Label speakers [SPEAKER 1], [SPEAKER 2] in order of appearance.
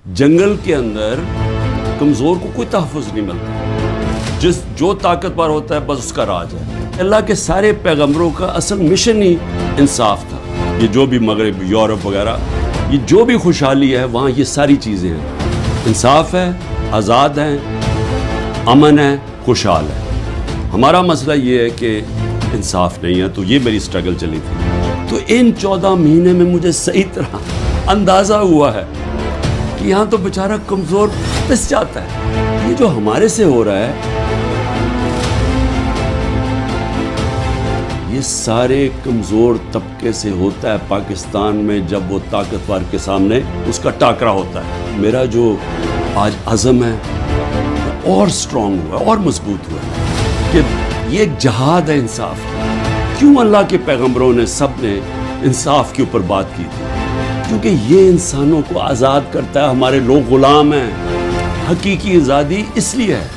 [SPEAKER 1] جنگل کے اندر کمزور کو کوئی تحفظ نہیں ملتا، جو طاقتور ہوتا ہے بس اس کا راج ہے۔ اللہ کے سارے پیغمبروں کا اصل مشن ہی انصاف تھا۔ یہ جو بھی مغرب، یورپ وغیرہ، یہ جو بھی خوشحالی ہے وہاں یہ ساری چیزیں ہیں، انصاف ہے، آزاد ہیں، امن ہے، خوشحال ہے۔ ہمارا مسئلہ یہ ہے کہ انصاف نہیں ہے، تو یہ میری سٹرگل چلی تھی۔ تو ان 14 مہینے میں مجھے صحیح طرح اندازہ ہوا ہے کہ یہاں تو بیچارہ کمزور پس جاتا ہے۔ یہ جو ہمارے سے ہو رہا ہے، یہ سارے کمزور طبقے سے ہوتا ہے پاکستان میں جب وہ طاقتور کے سامنے اس کا ٹاکرا ہوتا ہے۔ میرا جو آج عزم ہے اور سٹرونگ ہوا ہے اور مضبوط ہوا ہے کہ یہ ایک جہاد ہے انصاف کا۔ کیوں اللہ کے پیغمبروں نے سب نے انصاف کے اوپر بات کی تھی؟ کیونکہ یہ انسانوں کو آزاد کرتا ہے۔ ہمارے لوگ غلام ہیں، حقیقی آزادی اس لیے ہے